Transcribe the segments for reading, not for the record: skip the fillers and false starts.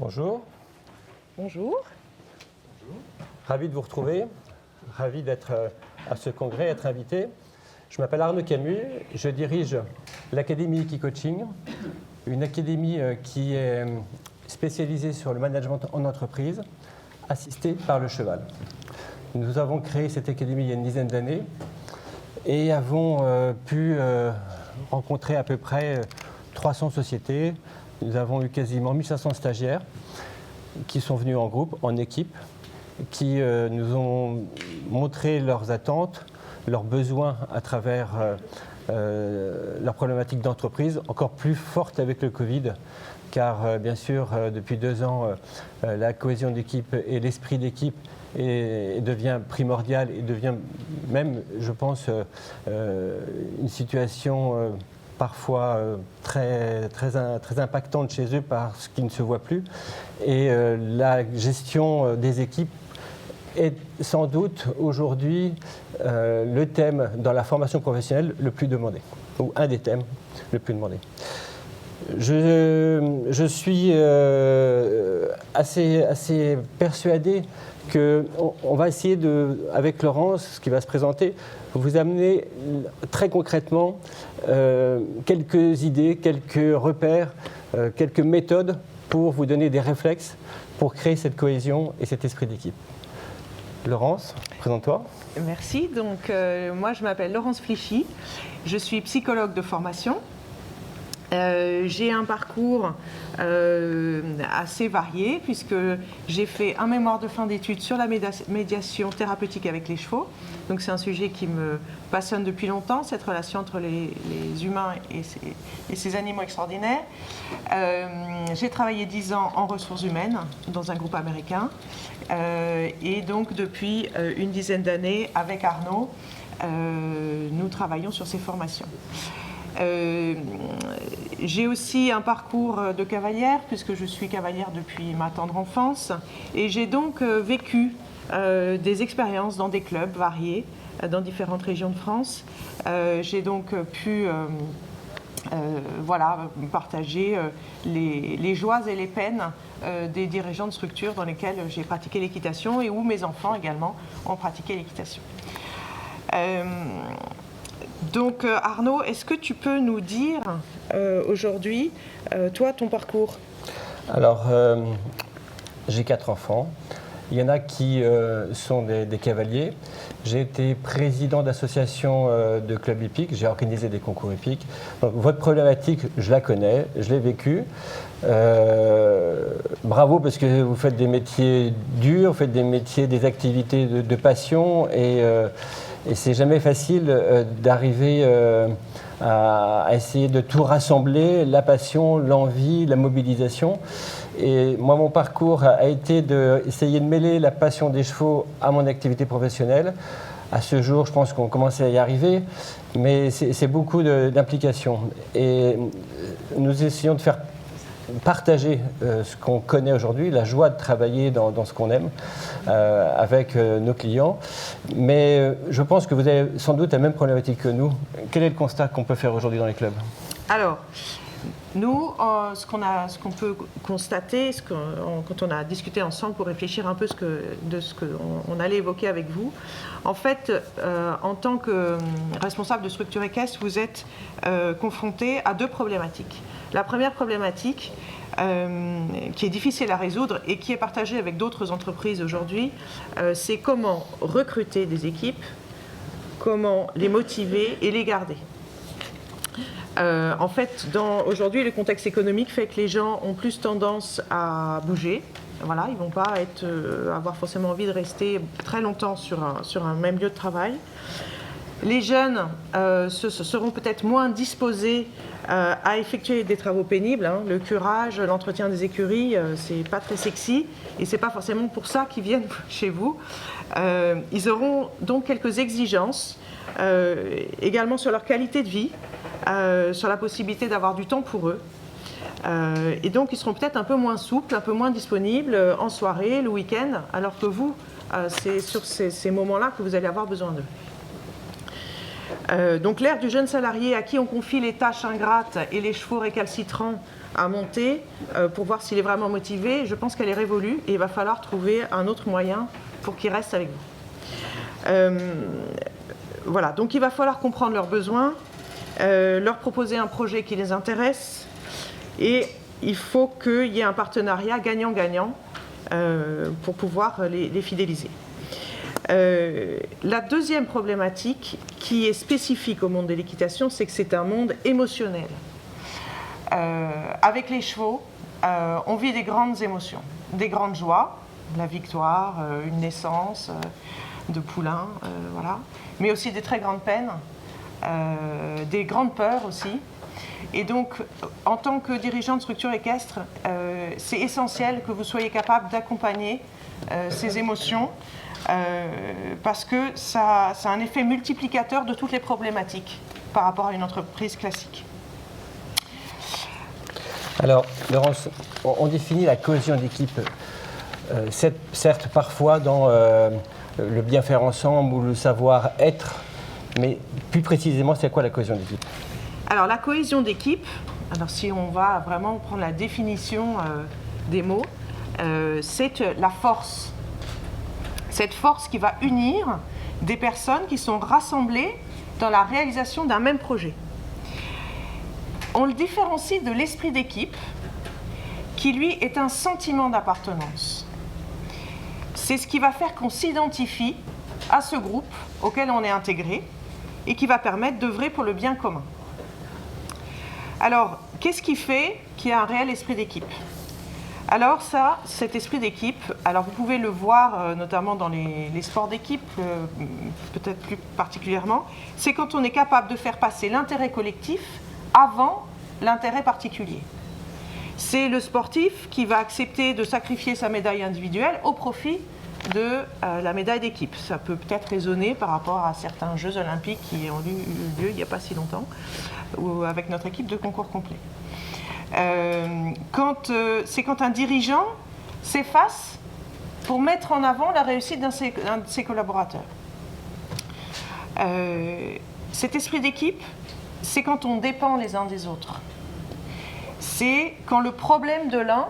Bonjour. Bonjour. Ravi de vous retrouver, ravi d'être à ce congrès, être invité. Je m'appelle Arnaud Camus, je dirige l'Académie Equi-Coaching, une académie qui est spécialisée sur le management en entreprise, assistée par le cheval. Nous avons créé cette académie il y a une dizaine d'années et avons pu rencontrer à peu près 300 sociétés. Nous avons eu quasiment 1500 stagiaires qui sont venus en groupe, en équipe, qui nous ont montré leurs attentes, leurs besoins à travers leurs problématiques d'entreprise, encore plus fortes avec le Covid, car bien sûr, depuis 2 ans, la cohésion d'équipe et l'esprit d'équipe devient primordial et devient même, je pense, une situation parfois très impactante chez eux parce qu'ils ne se voient plus. Et la gestion des équipes est sans doute aujourd'hui le thème dans la formation professionnelle le plus demandé, ou un des thèmes le plus demandés. Je suis assez persuadé qu'on va essayer, avec Laurence, ce qui va se présenter, vous amener très concrètement quelques idées, quelques repères, quelques méthodes pour vous donner des réflexes pour créer cette cohésion et cet esprit d'équipe. Laurence, présente-toi. Merci. Donc, moi, je m'appelle Laurence Flichy. Je suis psychologue de formation. J'ai un parcours assez varié puisque j'ai fait un mémoire de fin d'études sur la médiation thérapeutique avec les chevaux. Donc c'est un sujet qui me passionne depuis longtemps, cette relation entre les humains et ces animaux extraordinaires. J'ai travaillé 10 ans en ressources humaines dans un groupe américain et donc depuis une dizaine d'années avec Arnaud, nous travaillons sur ces formations. J'ai aussi un parcours de cavalière puisque je suis cavalière depuis ma tendre enfance et j'ai donc vécu des expériences dans des clubs variés dans différentes régions de France. J'ai donc pu partager les joies et les peines des dirigeants de structures dans lesquelles j'ai pratiqué l'équitation et où mes enfants également ont pratiqué l'équitation. Donc Arnaud, est-ce que tu peux nous dire aujourd'hui, toi, ton parcours? Alors, j'ai 4 enfants. Il y en a qui sont des cavaliers. J'ai été président d'association de club hippique. J'ai organisé des concours hippiques. Donc, votre problématique, je la connais, je l'ai vécue. Bravo parce que vous faites des métiers durs, vous faites des métiers, des activités de passion et c'est jamais facile d'arriver à essayer de tout rassembler, la passion, l'envie, la mobilisation. Et moi, mon parcours a été d'essayer de mêler la passion des chevaux à mon activité professionnelle. À ce jour, je pense qu'on commence à y arriver, mais c'est beaucoup d'implication. Et nous essayons de faire partager ce qu'on connaît aujourd'hui, la joie de travailler dans ce qu'on aime avec nos clients. Mais je pense que vous avez sans doute la même problématique que nous. Quel est le constat qu'on peut faire aujourd'hui dans les clubs? Alors, nous, ce qu'on peut constater, quand on a discuté ensemble pour réfléchir un peu de ce qu'on allait évoquer avec vous, en fait, en tant que responsable de structure équestre, vous êtes confronté à 2 problématiques. La première problématique, qui est difficile à résoudre et qui est partagée avec d'autres entreprises aujourd'hui, c'est comment recruter des équipes, comment les motiver et les garder. En fait, aujourd'hui, le contexte économique fait que les gens ont plus tendance à bouger. Voilà, ils ne vont pas avoir forcément envie de rester très longtemps sur un même lieu de travail. Les jeunes seront peut-être moins disposés à effectuer des travaux pénibles. Hein. Le curage, l'entretien des écuries, c'est pas très sexy et c'est pas forcément pour ça qu'ils viennent chez vous. Ils auront donc quelques exigences également sur leur qualité de vie, sur la possibilité d'avoir du temps pour eux. Et donc ils seront peut-être un peu moins souples, un peu moins disponibles en soirée, le week-end, alors que vous, c'est sur ces moments-là que vous allez avoir besoin d'eux. Donc l'ère du jeune salarié à qui on confie les tâches ingrates et les chevaux récalcitrants à monter pour voir s'il est vraiment motivé, je pense qu'elle est révolue et il va falloir trouver un autre moyen pour qu'il reste avec vous. Voilà, donc il va falloir comprendre leurs besoins, leur proposer un projet qui les intéresse et il faut qu'il y ait un partenariat gagnant-gagnant pour pouvoir les fidéliser. La deuxième problématique qui est spécifique au monde de l'équitation, c'est que c'est un monde émotionnel. Avec les chevaux, on vit des grandes émotions, des grandes joies, la victoire, une naissance de poulain, voilà, mais aussi des très grandes peines, des grandes peurs aussi. Et donc, en tant que dirigeant de structure équestre, c'est essentiel que vous soyez capable d'accompagner ces émotions parce que ça a un effet multiplicateur de toutes les problématiques par rapport à une entreprise classique. Alors, Laurence, on définit la cohésion d'équipe, certes parfois dans le bien faire ensemble ou le savoir-être, mais plus précisément, c'est quoi la cohésion d'équipe ? Alors, la cohésion d'équipe, alors si on va vraiment prendre la définition des mots, c'est la force. Cette force qui va unir des personnes qui sont rassemblées dans la réalisation d'un même projet. On le différencie de l'esprit d'équipe, qui lui est un sentiment d'appartenance. C'est ce qui va faire qu'on s'identifie à ce groupe auquel on est intégré et qui va permettre d'œuvrer pour le bien commun. Alors, qu'est-ce qui fait qu'il y a un réel esprit d'équipe ? Alors ça, cet esprit d'équipe, alors vous pouvez le voir notamment dans les sports d'équipe, peut-être plus particulièrement, c'est quand on est capable de faire passer l'intérêt collectif avant l'intérêt particulier. C'est le sportif qui va accepter de sacrifier sa médaille individuelle au profit de la médaille d'équipe. Ça peut peut-être résonner par rapport à certains Jeux olympiques qui ont eu lieu il n'y a pas si longtemps, ou avec notre équipe de concours complet. C'est quand un dirigeant s'efface pour mettre en avant la réussite d'un de ses collaborateurs. Cet esprit d'équipe, c'est quand on dépend les uns des autres. C'est quand le problème de l'un,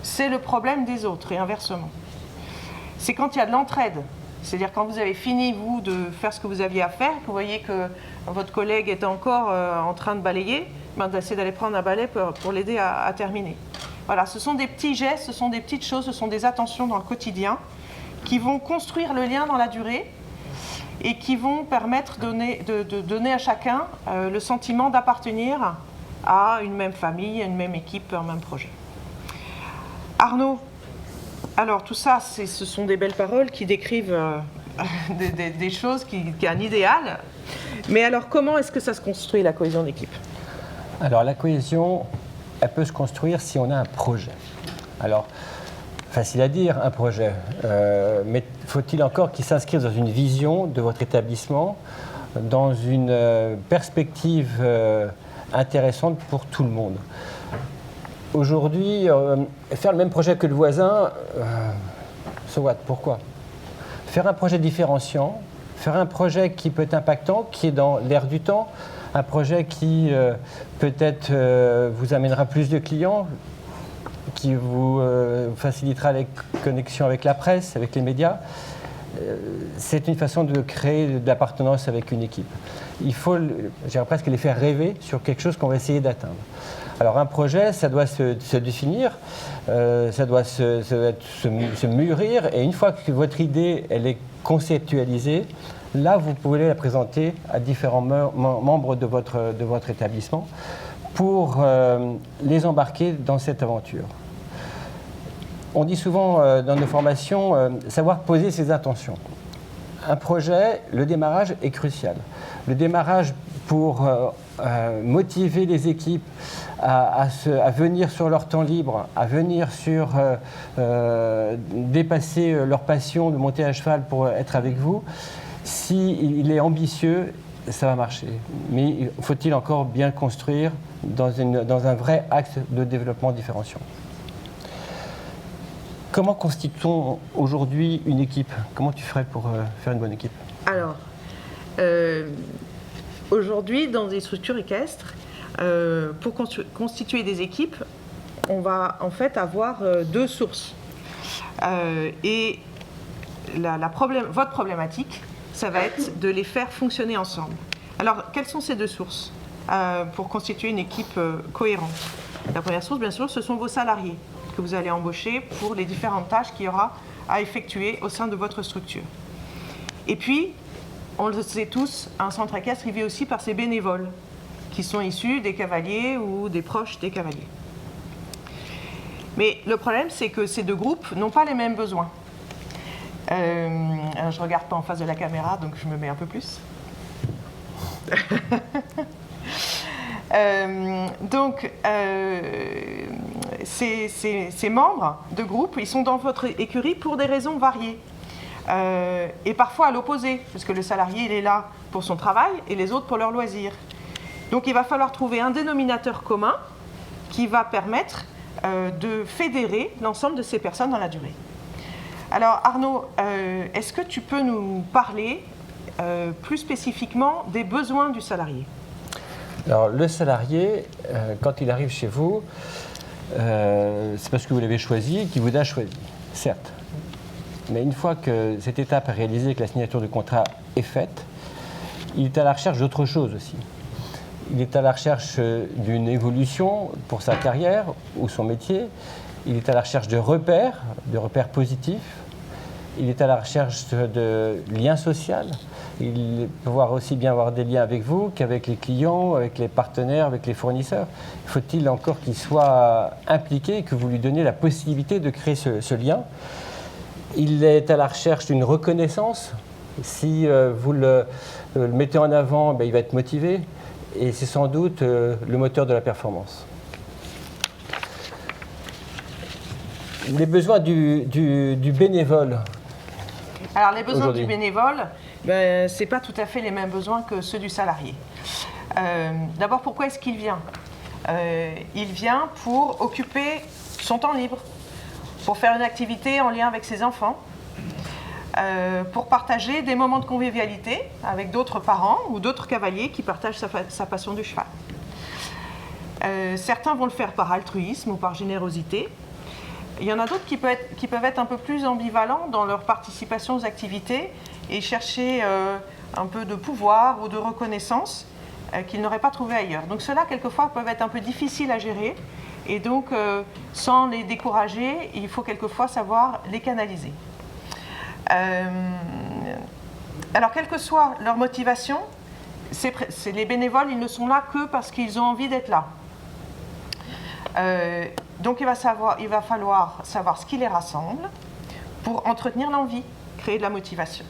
c'est le problème des autres, et inversement. C'est quand il y a de l'entraide. C'est-à-dire quand vous avez fini, vous, de faire ce que vous aviez à faire, que vous voyez que votre collègue est encore en train de balayer, d'essayer d'aller prendre un balai pour l'aider à terminer. Voilà, ce sont des petits gestes, ce sont des petites choses, ce sont des attentions dans le quotidien qui vont construire le lien dans la durée et qui vont permettre de donner à chacun le sentiment d'appartenir à une même famille, à une même équipe, à un même projet. Arnaud, alors tout ça, ce sont des belles paroles qui décrivent des choses, qui est un idéal. Mais alors comment est-ce que ça se construit, la cohésion d'équipe ? Alors la cohésion, elle peut se construire si on a un projet. Alors, facile à dire, un projet, mais faut-il encore qu'il s'inscrive dans une vision de votre établissement, dans une perspective intéressante pour tout le monde. Aujourd'hui, faire le même projet que le voisin, so what, pourquoi ? Faire un projet différenciant, faire un projet qui peut être impactant, qui est dans l'air du temps, un projet qui peut-être vous amènera plus de clients, qui vous facilitera les connexions avec la presse, avec les médias. C'est une façon de créer de l'appartenance avec une équipe. Il faut, j'irais presque les faire rêver sur quelque chose qu'on va essayer d'atteindre. Alors un projet, ça doit se définir, ça doit se mûrir, et une fois que votre idée elle est conceptualisée, là vous pouvez la présenter à différents membres de votre établissement pour les embarquer dans cette aventure. On dit souvent dans nos formations, savoir poser ses intentions. Un projet, le démarrage est crucial. Le démarrage pour motiver les équipes à venir sur leur temps libre, à venir dépasser leur passion de monter à cheval pour être avec vous. S'il est ambitieux, ça va marcher. Mais faut-il encore bien construire dans un vrai axe de développement différenciant. Comment constitue-t-on aujourd'hui une équipe ? Comment tu ferais pour faire une bonne équipe ? Alors, Aujourd'hui, dans des structures équestres, pour constituer des équipes, on va en fait avoir deux sources. Et votre problématique, ça va être de les faire fonctionner ensemble. Alors, quelles sont ces deux sources pour constituer une équipe cohérente? La première source, bien sûr, ce sont vos salariés que vous allez embaucher pour les différentes tâches qu'il y aura à effectuer au sein de votre structure. Et puis, on le sait tous, un centre équestre, il vit aussi par ses bénévoles, qui sont issus des cavaliers ou des proches des cavaliers. Mais le problème, c'est que ces deux groupes n'ont pas les mêmes besoins. Je ne regarde pas en face de la caméra, donc je me mets un peu plus. Ces membres de groupe, ils sont dans votre écurie pour des raisons variées. Et parfois à l'opposé, parce que le salarié, il est là pour son travail et les autres pour leur loisir. Donc il va falloir trouver un dénominateur commun qui va permettre de fédérer l'ensemble de ces personnes dans la durée. Alors Arnaud, est-ce que tu peux nous parler plus spécifiquement des besoins du salarié? Alors le salarié, quand il arrive chez vous, c'est parce que vous l'avez choisi qu'il vous a choisi, certes. Mais une fois que cette étape est réalisée, que la signature du contrat est faite, il est à la recherche d'autre chose aussi. Il est à la recherche d'une évolution pour sa carrière ou son métier. Il est à la recherche de repères positifs. Il est à la recherche de liens sociaux. Il peut aussi bien avoir des liens avec vous qu'avec les clients, avec les partenaires, avec les fournisseurs. Faut-il encore qu'il soit impliqué et que vous lui donniez la possibilité de créer ce lien? Il est à la recherche d'une reconnaissance. Si vous le mettez en avant, il va être motivé. Et c'est sans doute le moteur de la performance. Les besoins du bénévole. Alors les besoins du bénévole, ce n'est pas tout à fait les mêmes besoins que ceux du salarié. D'abord, pourquoi est-ce qu'il vient? Il vient pour occuper son temps libre, pour faire une activité en lien avec ses enfants, pour partager des moments de convivialité avec d'autres parents ou d'autres cavaliers qui partagent sa passion du cheval. Certains vont le faire par altruisme ou par générosité. Il y en a d'autres qui peuvent être un peu plus ambivalents dans leur participation aux activités et chercher un peu de pouvoir ou de reconnaissance qu'ils n'auraient pas trouvé ailleurs. Donc ceux-là, quelquefois, peuvent être un peu difficiles à gérer et donc, sans les décourager, il faut quelquefois savoir les canaliser. Alors, quelle que soit leur motivation, les bénévoles, ils ne sont là que parce qu'ils ont envie d'être là. Donc, il va falloir savoir ce qui les rassemble pour entretenir l'envie, créer de la motivation.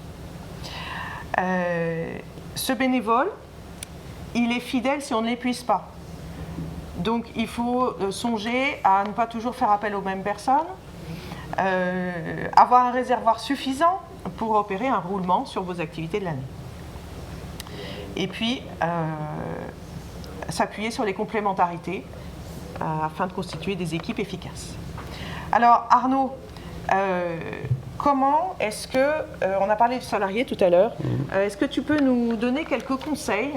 Ce bénévole, il est fidèle si on ne l'épuise pas. Donc, il faut songer à ne pas toujours faire appel aux mêmes personnes, avoir un réservoir suffisant pour opérer un roulement sur vos activités de l'année. Et puis, s'appuyer sur les complémentarités afin de constituer des équipes efficaces. Alors, Arnaud, comment est-ce que, on a parlé du salarié tout à l'heure, est-ce que tu peux nous donner quelques conseils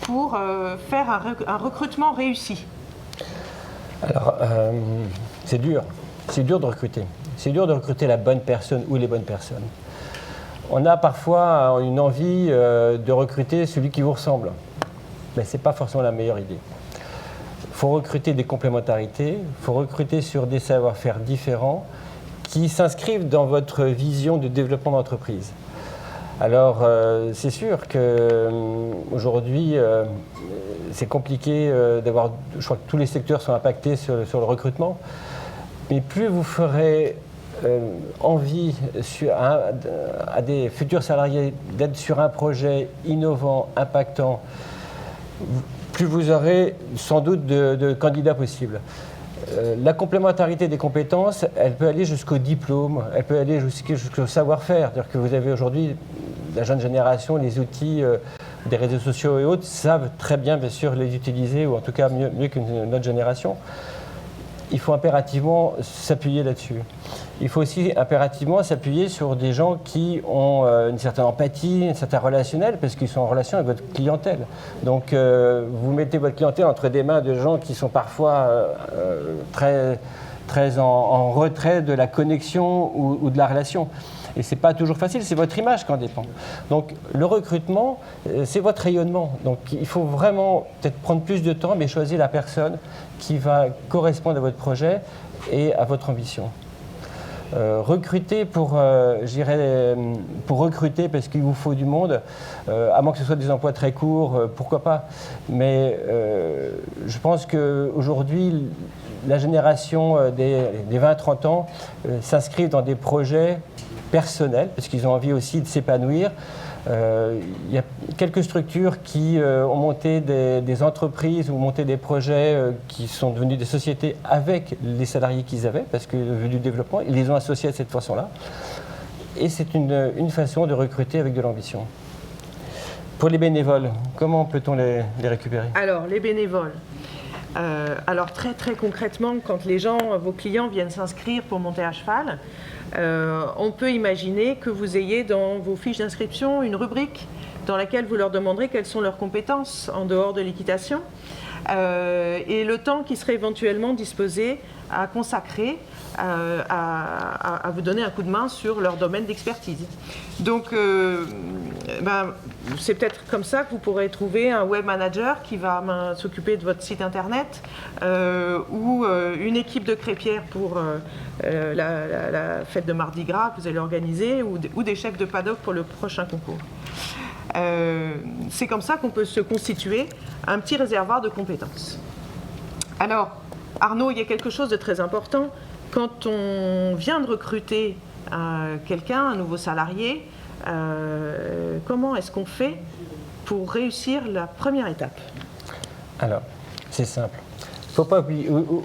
pour faire un recrutement réussi? Alors, c'est dur de recruter. C'est dur de recruter la bonne personne ou les bonnes personnes. On a parfois une envie de recruter celui qui vous ressemble, mais ce n'est pas forcément la meilleure idée. Il faut recruter des complémentarités, il faut recruter sur des savoir-faire différents qui s'inscrivent dans votre vision de développement d'entreprise. Alors, c'est sûr qu'aujourd'hui, c'est compliqué d'avoir... Je crois que tous les secteurs sont impactés sur le recrutement. Mais plus vous ferez envie à des futurs salariés d'être sur un projet innovant, impactant, plus vous aurez sans doute de candidats possibles. La complémentarité des compétences, elle peut aller jusqu'au diplôme, elle peut aller jusqu'au savoir-faire. C'est-à-dire que vous avez aujourd'hui, la jeune génération, les outils des réseaux sociaux et autres savent très bien sûr, les utiliser, ou en tout cas mieux qu'une autre génération. il faut impérativement s'appuyer là-dessus. Il faut aussi impérativement s'appuyer sur des gens qui ont une certaine empathie, un certain relationnel, parce qu'ils sont en relation avec votre clientèle. Donc vous mettez votre clientèle entre des mains de gens qui sont parfois très en retrait de la connexion ou de la relation. Et ce n'est pas toujours facile, c'est votre image qui en dépend. Donc le recrutement, c'est votre rayonnement. Donc il faut vraiment peut-être prendre plus de temps, mais choisir la personne qui va correspondre à votre projet et à votre ambition. Recruter pour recruter parce qu'il vous faut du monde, à moins que ce soit des emplois très courts, pourquoi pas. Mais je pense qu'aujourd'hui, la génération des 20-30 ans s'inscrivent dans des projets personnels, parce qu'ils ont envie aussi de s'épanouir. Il y a quelques structures qui ont monté des entreprises ou monté des projets qui sont devenus des sociétés avec les salariés qu'ils avaient, parce que vu du développement, ils les ont associés à cette façon-là. Et c'est une façon de recruter avec de l'ambition. Pour les bénévoles, comment peut-on les récupérer? Alors, les bénévoles. Alors très concrètement, quand les gens, vos clients viennent s'inscrire pour monter à cheval, on peut imaginer que vous ayez dans vos fiches d'inscription une rubrique dans laquelle vous leur demanderez quelles sont leurs compétences en dehors de l'équitation et le temps qui serait éventuellement disposé à consacrer à vous donner un coup de main sur leur domaine d'expertise. Donc c'est peut-être comme ça que vous pourrez trouver un web manager qui va s'occuper de votre site internet ou une équipe de crêpières pour la fête de Mardi Gras que vous allez organiser ou des chefs de paddock pour le prochain concours. C'est comme ça qu'on peut se constituer un petit réservoir de compétences. Alors, Arnaud, il y a quelque chose de très important. Quand on vient de recruter quelqu'un, un nouveau salarié, comment est-ce qu'on fait pour réussir la première étape? Alors, c'est simple. Il ne faut pas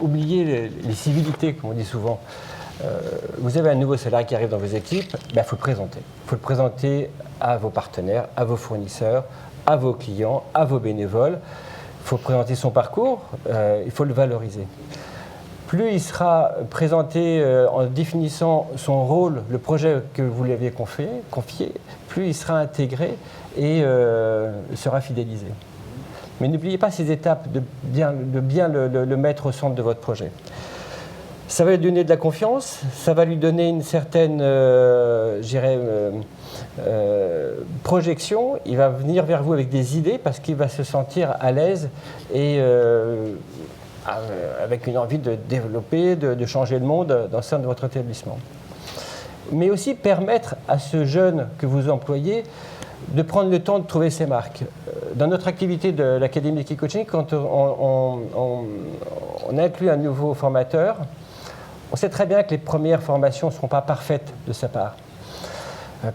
oublier les civilités, comme on dit souvent. Vous avez un nouveau salarié qui arrive dans vos équipes, il faut le présenter. Il faut le présenter à vos partenaires, à vos fournisseurs, à vos clients, à vos bénévoles. Il faut présenter son parcours, il faut le valoriser. Plus il sera présenté en définissant son rôle, le projet que vous lui aviez confié, plus il sera intégré et sera fidélisé. Mais n'oubliez pas ces étapes de bien le mettre au centre de votre projet. Ça va lui donner de la confiance, ça va lui donner une certaine projection. Il va venir vers vous avec des idées parce qu'il va se sentir à l'aise et avec une envie de développer, de changer le monde dans le sein de votre établissement. Mais aussi permettre à ce jeune que vous employez de prendre le temps de trouver ses marques. Dans notre activité de l'Académie Key Coaching, quand on inclut un nouveau formateur, on sait très bien que les premières formations ne seront pas parfaites de sa part.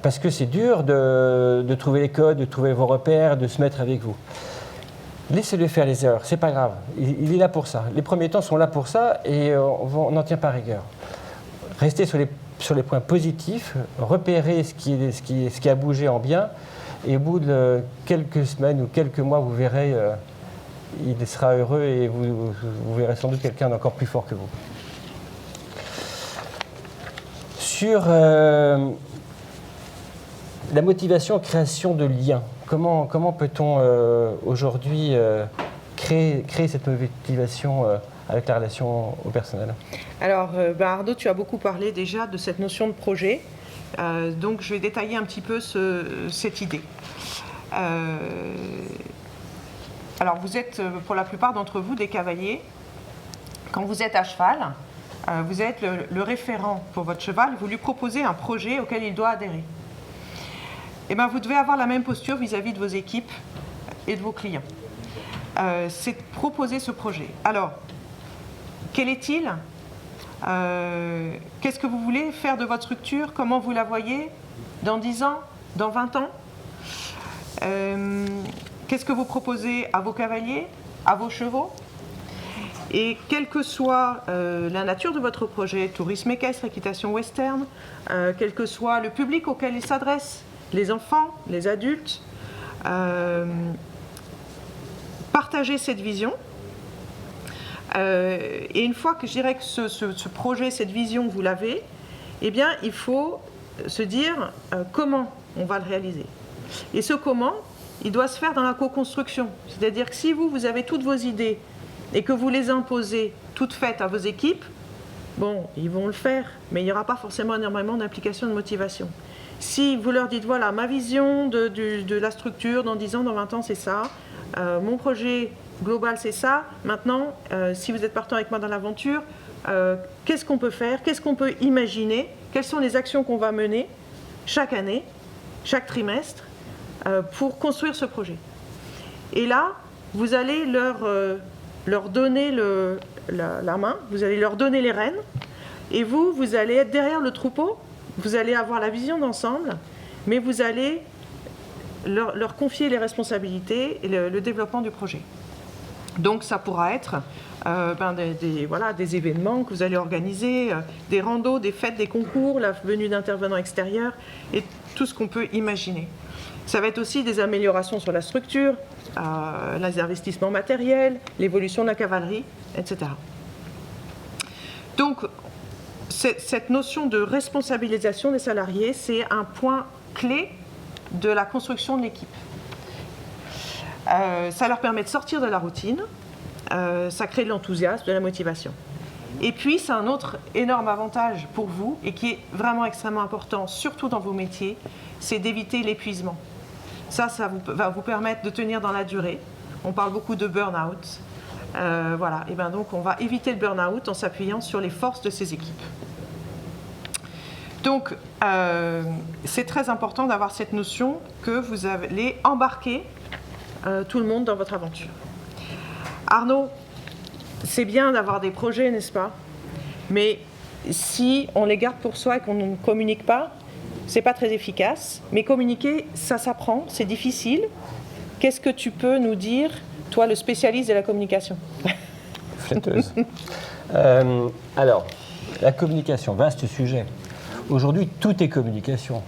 Parce que c'est dur de trouver les codes, de trouver vos repères, de se mettre avec vous. Laissez-le faire les erreurs, c'est pas grave. Il est là pour ça. Les premiers temps sont là pour ça et on n'en tient pas rigueur. Restez sur les points positifs, repérez ce qui a bougé en bien et au bout de quelques semaines ou quelques mois, vous verrez, il sera heureux et vous verrez sans doute quelqu'un d'encore plus fort que vous. Sur la motivation, création de liens. Comment peut-on aujourd'hui créer cette motivation avec la relation au personnel? Alors, Arnaud, tu as beaucoup parlé déjà de cette notion de projet. Donc, je vais détailler un petit peu cette idée. Alors, vous êtes, pour la plupart d'entre vous, des cavaliers. Quand vous êtes à cheval, vous êtes le référent pour votre cheval. Vous lui proposez un projet auquel il doit adhérer. Eh bien, vous devez avoir la même posture vis-à-vis de vos équipes et de vos clients. C'est de proposer ce projet. Alors, quel est-il? Qu'est-ce que vous voulez faire de votre structure? Comment vous la voyez dans 10 ans? Dans 20 ans? Qu'est-ce que vous proposez à vos cavaliers? À vos chevaux? Et quelle que soit la nature de votre projet, tourisme équestre, équitation western, quel que soit le public auquel il s'adresse, les enfants, les adultes, partagez cette vision Et une fois que je dirais que ce projet, cette vision, vous l'avez, eh bien, il faut se dire comment on va le réaliser. Et ce comment, il doit se faire dans la co-construction. C'est-à-dire que si vous avez toutes vos idées et que vous les imposez toutes faites à vos équipes, bon, ils vont le faire, mais il n'y aura pas forcément énormément d'implication, de motivation. Si vous leur dites, voilà, ma vision de la structure, dans 10 ans, dans 20 ans, c'est ça, mon projet global, c'est ça, maintenant, si vous êtes partant avec moi dans l'aventure, qu'est-ce qu'on peut faire, qu'est-ce qu'on peut imaginer, quelles sont les actions qu'on va mener chaque année, chaque trimestre, pour construire ce projet. Et là, vous allez leur donner la main, vous allez leur donner les rênes, et vous allez être derrière le troupeau, vous allez avoir la vision d'ensemble, mais vous allez leur confier les responsabilités et le développement du projet. Donc ça pourra être des événements que vous allez organiser, des randos, des fêtes, des concours, la venue d'intervenants extérieurs, et tout ce qu'on peut imaginer. Ça va être aussi des améliorations sur la structure, les investissements matériels, l'évolution de la cavalerie, etc. Donc, cette notion de responsabilisation des salariés, c'est un point clé de la construction de l'équipe. Ça leur permet de sortir de la routine, ça crée de l'enthousiasme, de la motivation. Et puis, c'est un autre énorme avantage pour vous, et qui est vraiment extrêmement important, surtout dans vos métiers, c'est d'éviter l'épuisement. Ça va vous permettre de tenir dans la durée. On parle beaucoup de burn-out. Voilà. Et bien donc, on va éviter le burn-out en s'appuyant sur les forces de ces équipes. Donc, c'est très important d'avoir cette notion que vous allez embarquer tout le monde dans votre aventure. Arnaud, c'est bien d'avoir des projets, n'est-ce pas? Mais si on les garde pour soi et qu'on ne communique pas, c'est pas très efficace. Mais communiquer, ça s'apprend, c'est difficile. Qu'est-ce que tu peux nous dire, toi, le spécialiste de la communication? Flatteuse. Alors, la communication, vaste sujet. Aujourd'hui, tout est communication.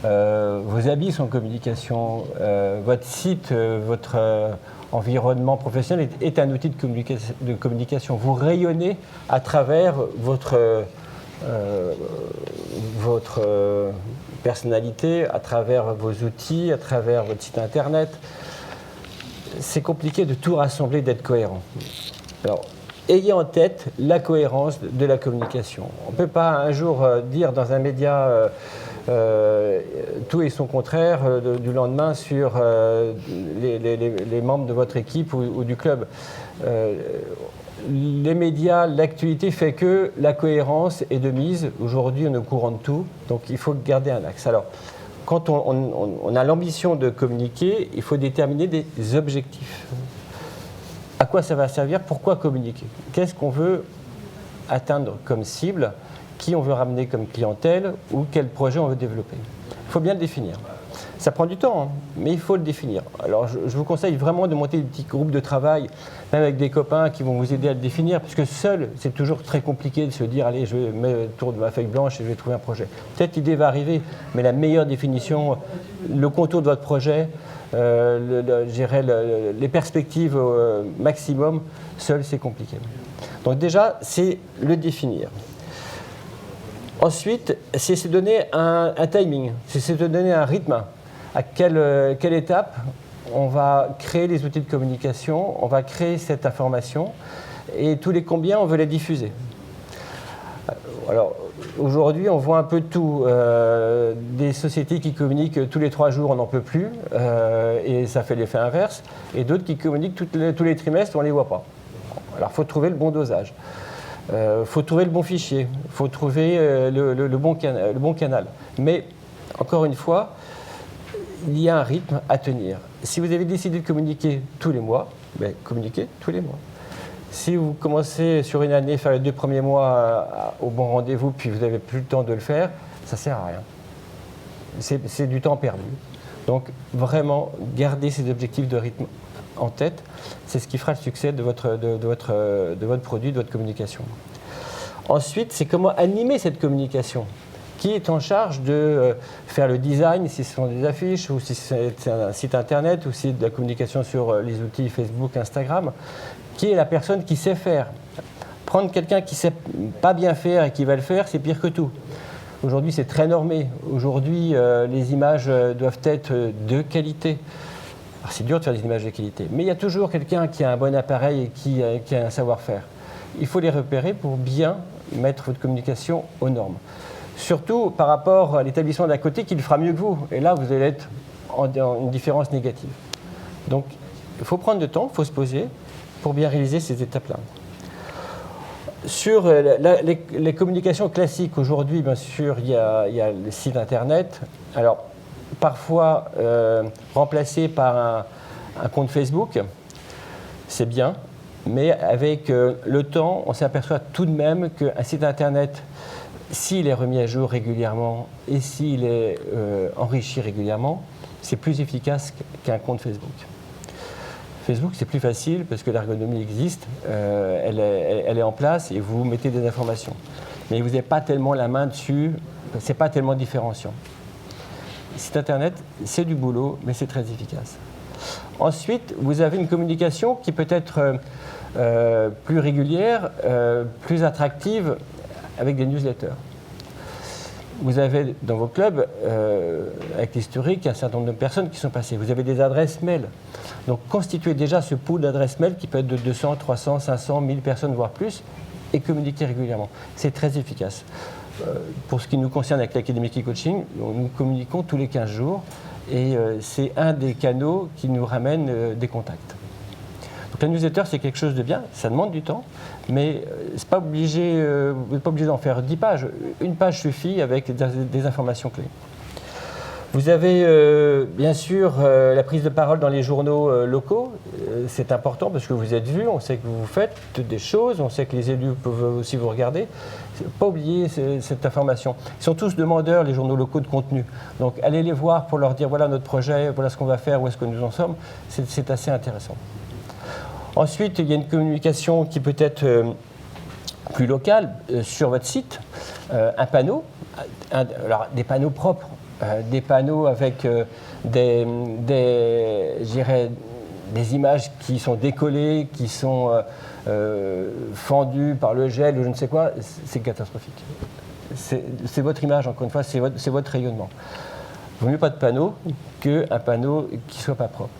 Vos habits sont communication. Votre site, votre environnement professionnel est un outil de communication. Vous rayonnez à travers votre personnalité, à travers vos outils, à travers votre site internet. C'est compliqué de tout rassembler, d'être cohérent. Alors, ayez en tête la cohérence de la communication. On ne peut pas un jour dire dans un média tout et son contraire du lendemain sur les membres de votre équipe ou du club. Les médias, l'actualité fait que la cohérence est de mise. Aujourd'hui, on est au courant de tout, donc il faut garder un axe. Alors, quand on a l'ambition de communiquer, il faut déterminer des objectifs. À quoi ça va servir? Pourquoi communiquer? Qu'est-ce qu'on veut atteindre comme cible? Qui on veut ramener comme clientèle? Ou quel projet on veut développer? Il faut bien le définir. Ça prend du temps, hein, mais il faut le définir. Alors, je vous conseille vraiment de monter des petits groupes de travail, même avec des copains qui vont vous aider à le définir, parce que seul, c'est toujours très compliqué de se dire, allez, je vais mettre autour de ma feuille blanche et je vais trouver un projet. Peut-être l'idée va arriver, mais la meilleure définition, le contour de votre projet, les perspectives au maximum, seul, c'est compliqué. Donc déjà, c'est le définir. Ensuite, c'est se donner un timing, c'est se donner un rythme. À quelle étape on va créer les outils de communication, on va créer cette information, et tous les combien on veut la diffuser. Alors, aujourd'hui, on voit un peu de tout. Des sociétés qui communiquent tous les 3 jours, on n'en peut plus, et ça fait l'effet inverse, et d'autres qui communiquent tous les trimestres, on ne les voit pas. Alors, il faut trouver le bon dosage. Il faut trouver le bon fichier, il faut trouver le bon canal. Mais, encore une fois, il y a un rythme à tenir. Si vous avez décidé de communiquer tous les mois, ben, communiquez tous les mois. Si vous commencez sur une année, faire les 2 premiers mois au bon rendez-vous, puis vous n'avez plus le temps de le faire, ça ne sert à rien. C'est du temps perdu. Donc, vraiment, gardez ces objectifs de rythme en tête. C'est ce qui fera le succès de votre produit, de votre communication. Ensuite, c'est comment animer cette communication. qui est en charge de faire le design, si ce sont des affiches, ou si c'est un site internet, ou si c'est de la communication sur les outils Facebook, Instagram, qui est la personne qui sait faire. Prendre quelqu'un qui ne sait pas bien faire et qui va le faire, c'est pire que tout. Aujourd'hui, c'est très normé. Aujourd'hui, les images doivent être de qualité. Alors, c'est dur de faire des images de qualité, mais il y a toujours quelqu'un qui a un bon appareil et qui a un savoir-faire. Il faut les repérer pour bien mettre votre communication aux normes. Surtout par rapport à l'établissement d'à côté qui le fera mieux que vous. Et là, vous allez être en une différence négative. Donc, il faut prendre le temps, il faut se poser pour bien réaliser ces étapes-là. Sur les communications classiques, aujourd'hui, bien sûr, il y a le site internet. Alors, parfois remplacé par un compte Facebook, c'est bien, mais avec le temps, on s'aperçoit tout de même qu'un site internet, s'il est remis à jour régulièrement et s'il est enrichi régulièrement, c'est plus efficace qu'un compte Facebook. Facebook, c'est plus facile parce que l'ergonomie existe, elle est en place et vous mettez des informations. Mais vous n'avez pas tellement la main dessus, c'est pas tellement différenciant. Site internet, c'est du boulot, mais c'est très efficace. Ensuite, vous avez une communication qui peut être plus régulière, plus attractive, avec des newsletters. Vous avez dans vos clubs, avec l'historique, un certain nombre de personnes qui sont passées. Vous avez des adresses mail. Donc constituez déjà ce pool d'adresses mail qui peut être de 200, 300, 500, 1000 personnes, voire plus, et communiquer régulièrement. C'est très efficace. Pour ce qui nous concerne avec l'Académie Key-Coaching, nous communiquons tous les 15 jours et c'est un des canaux qui nous ramène des contacts. Donc la newsletter, c'est quelque chose de bien, ça demande du temps, mais c'est pas obligé, vous n'êtes pas obligé d'en faire 10 pages. Une page suffit avec des informations clés. Vous avez bien sûr la prise de parole dans les journaux locaux. C'est important parce que vous êtes vu, on sait que vous faites des choses, on sait que les élus peuvent aussi vous regarder. Pas oublier cette information. Ils sont tous demandeurs, les journaux locaux, de contenu. Donc allez les voir pour leur dire voilà notre projet, voilà ce qu'on va faire, où est-ce que nous en sommes. C'est assez intéressant. Ensuite, il y a une communication qui peut être plus locale sur votre site. Un panneau, alors des panneaux propres. Des panneaux avec des images qui sont décollées, qui sont fendues par le gel ou je ne sais quoi, c'est catastrophique. C'est votre image, encore une fois, c'est votre rayonnement. Il ne vaut mieux pas de panneau qu'un panneau qui ne soit pas propre.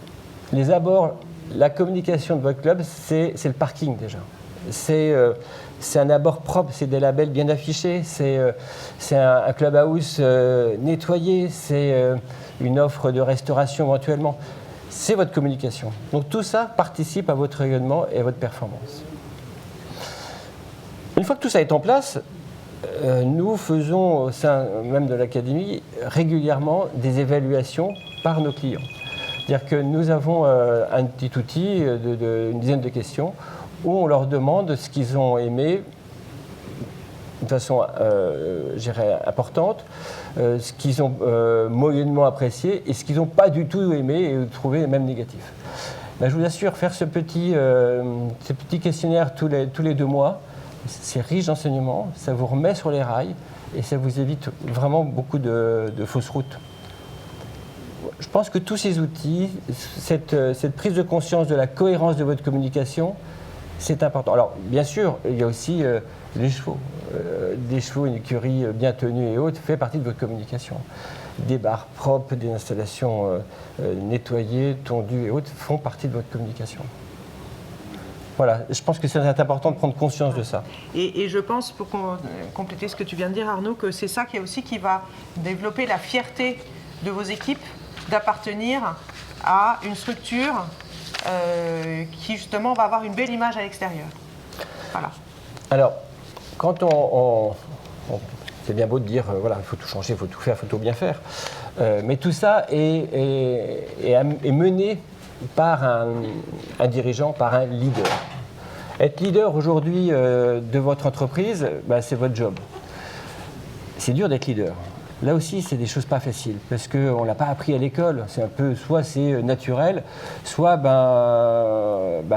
Les abords, la communication de votre club, c'est le parking déjà. C'est un abord propre, c'est des labels bien affichés, c'est un clubhouse nettoyé, c'est une offre de restauration éventuellement. C'est votre communication. Donc tout ça participe à votre rayonnement et à votre performance. Une fois que tout ça est en place, nous faisons au sein même de l'Académie régulièrement des évaluations par nos clients. C'est-à-dire que nous avons un petit outil d'une dizaine de questions où on leur demande ce qu'ils ont aimé de façon importante, ce qu'ils ont moyennement apprécié et ce qu'ils n'ont pas du tout aimé et trouvé même négatif. Ben, je vous assure, faire ce petit questionnaire tous les 2 mois, c'est riche d'enseignements, ça vous remet sur les rails et ça vous évite vraiment beaucoup de fausses routes. Je pense que tous ces outils, cette prise de conscience de la cohérence de votre communication, c'est important. Alors, bien sûr, il y a aussi les chevaux. Des chevaux, une écurie bien tenue et haute fait partie de votre communication. Des bars propres, des installations nettoyées, tondues et hautes font partie de votre communication. Voilà, je pense que c'est important de prendre conscience de ça. Et je pense, pour compléter ce que tu viens de dire, Arnaud, que c'est ça qui va développer la fierté de vos équipes d'appartenir à une structure qui justement va avoir une belle image à l'extérieur. Voilà. Alors, quand c'est bien beau de dire, voilà, il faut tout changer, il faut tout faire, il faut tout bien faire, mais tout ça est mené par un dirigeant, par un leader. Être leader aujourd'hui de votre entreprise, ben, c'est votre job. C'est dur d'être leader. Là aussi, c'est des choses pas faciles, parce qu'on ne l'a pas appris à l'école. C'est un peu, soit c'est naturel, soit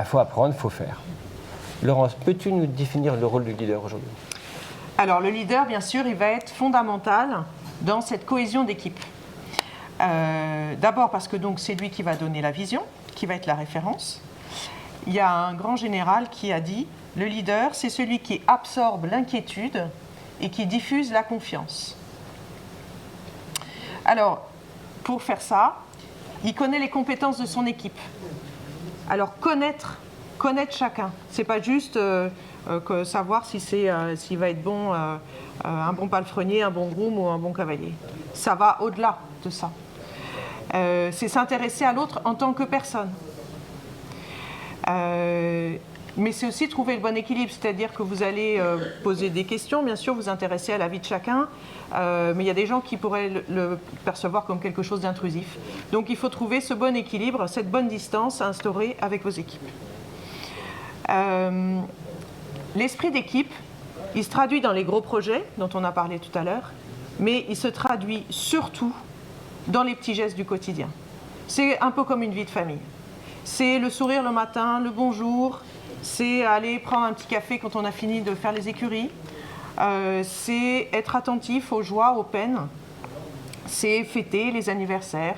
faut apprendre, faut faire. Laurence, peux-tu nous définir le rôle du leader aujourd'hui ? Alors le leader, bien sûr, il va être fondamental dans cette cohésion d'équipe. D'abord parce que c'est lui qui va donner la vision, qui va être la référence. Il y a un grand général qui a dit « Le leader, c'est celui qui absorbe l'inquiétude et qui diffuse la confiance ». Alors, pour faire ça, il connaît les compétences de son équipe. Alors, connaître chacun. C'est pas juste savoir s'il va être bon, un bon palefrenier, un bon groom ou un bon cavalier. Ça va au-delà de ça. C'est s'intéresser à l'autre en tant que personne. Mais c'est aussi trouver le bon équilibre, c'est-à-dire que vous allez poser des questions, bien sûr, vous intéresser à la vie de chacun, mais il y a des gens qui pourraient le percevoir comme quelque chose d'intrusif. Donc il faut trouver ce bon équilibre, cette bonne distance à instaurer avec vos équipes. L'esprit d'équipe, il se traduit dans les gros projets dont on a parlé tout à l'heure, mais il se traduit surtout dans les petits gestes du quotidien. C'est un peu comme une vie de famille. C'est le sourire le matin, le bonjour, c'est aller prendre un petit café quand on a fini de faire les écuries, c'est être attentif aux joies, aux peines, c'est fêter les anniversaires.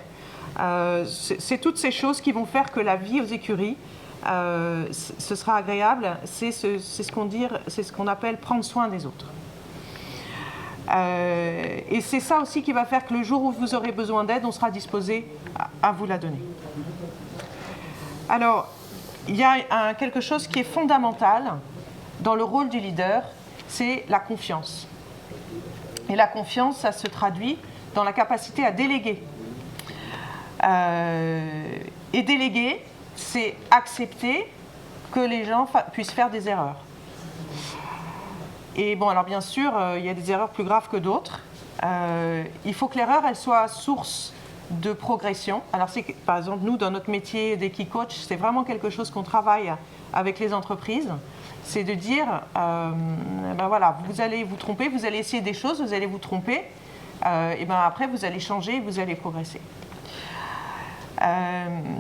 C'est toutes ces choses qui vont faire que la vie aux écuries, ce sera agréable. C'est ce qu'on appelle prendre soin des autres. Et c'est ça aussi qui va faire que le jour où vous aurez besoin d'aide, on sera disposé à vous la donner. Alors, il y a quelque chose qui est fondamental dans le rôle du leader, c'est la confiance. Et la confiance, ça se traduit dans la capacité à déléguer. Et déléguer, c'est accepter que les gens puissent faire des erreurs. Et bon, alors bien sûr, il y a des erreurs plus graves que d'autres. Il faut que l'erreur, elle soit source de progression. Alors, par exemple, nous, dans notre métier d'équipe coach, c'est vraiment quelque chose qu'on travaille avec les entreprises. C'est de dire, ben voilà, vous allez vous tromper, vous allez essayer des choses, vous allez vous tromper, et ben après, vous allez changer, vous allez progresser.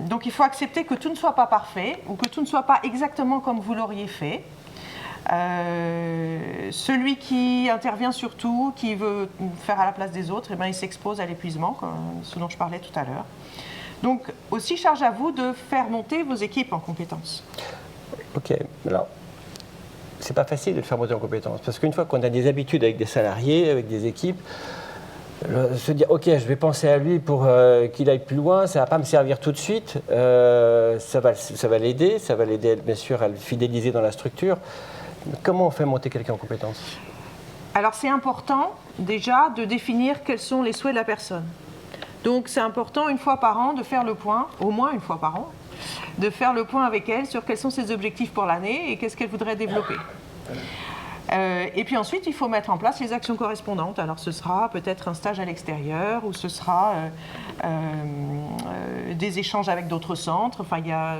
Donc, il faut accepter que tout ne soit pas parfait ou que tout ne soit pas exactement comme vous l'auriez fait. Celui qui intervient surtout, qui veut faire à la place des autres, eh ben, il s'expose à l'épuisement, ce dont je parlais tout à l'heure. Donc, aussi charge à vous de faire monter vos équipes en compétences. Ok, alors, c'est pas facile de faire monter en compétences, parce qu'une fois qu'on a des habitudes avec des salariés, avec des équipes, se dire, ok, je vais penser à lui pour qu'il aille plus loin, ça ne va pas me servir tout de suite, ça va l'aider, bien sûr à le fidéliser dans la structure. Comment on fait monter quelqu'un en compétence? Alors c'est important déjà de définir quels sont les souhaits de la personne. Donc c'est important une fois par an de faire le point, au moins une fois par an, de faire le point avec elle sur quels sont ses objectifs pour l'année et qu'est-ce qu'elle voudrait développer. Et puis ensuite, il faut mettre en place les actions correspondantes. Alors ce sera peut-être un stage à l'extérieur ou ce sera des échanges avec d'autres centres, enfin, il y a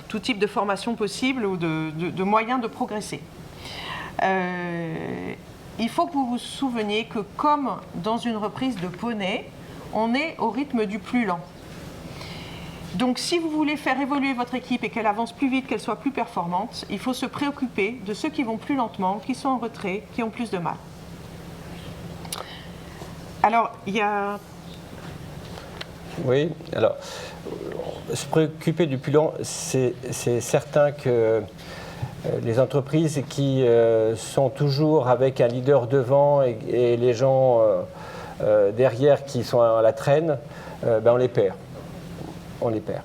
tout type de formation possible ou de moyens de progresser. Il faut que vous vous souveniez que comme dans une reprise de poney, on est au rythme du plus lent. Donc si vous voulez faire évoluer votre équipe et qu'elle avance plus vite, qu'elle soit plus performante, il faut se préoccuper de ceux qui vont plus lentement, qui sont en retrait, qui ont plus de mal. Alors, il y a... Oui, alors, se préoccuper du plus lent, c'est certain que les entreprises qui sont toujours avec un leader devant et les gens derrière qui sont à la traîne, on les perd. On les perd.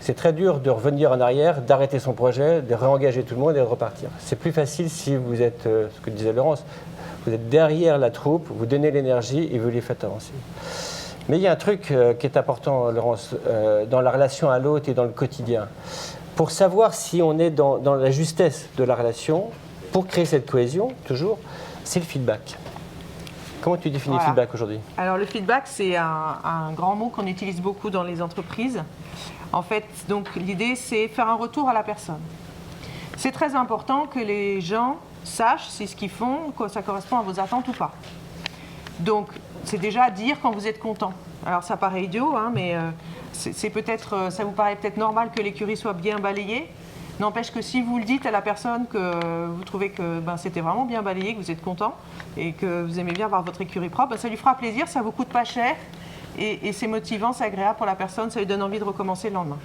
C'est très dur de revenir en arrière, d'arrêter son projet, de réengager tout le monde et de repartir. C'est plus facile si vous êtes, ce que disait Laurence, vous êtes derrière la troupe, vous donnez l'énergie et vous les faites avancer. Mais il y a un truc qui est important, Laurence, dans la relation à l'autre et dans le quotidien. Pour savoir si on est dans la justesse de la relation, pour créer cette cohésion, toujours, c'est le feedback. Comment tu définis le feedback aujourd'hui? Alors le feedback, c'est un grand mot qu'on utilise beaucoup dans les entreprises. En fait, donc l'idée, c'est faire un retour à la personne. C'est très important que les gens sachent si ce qu'ils font, que ça correspond à vos attentes ou pas. Donc, c'est déjà dire quand vous êtes content. Alors ça paraît idiot, hein, mais c'est peut-être, ça vous paraît peut-être normal que l'écurie soit bien balayée. N'empêche que si vous le dites à la personne que vous trouvez que c'était vraiment bien balayé, que vous êtes content et que vous aimez bien voir votre écurie propre, ça lui fera plaisir, ça ne vous coûte pas cher et c'est motivant, c'est agréable pour la personne, ça lui donne envie de recommencer le lendemain.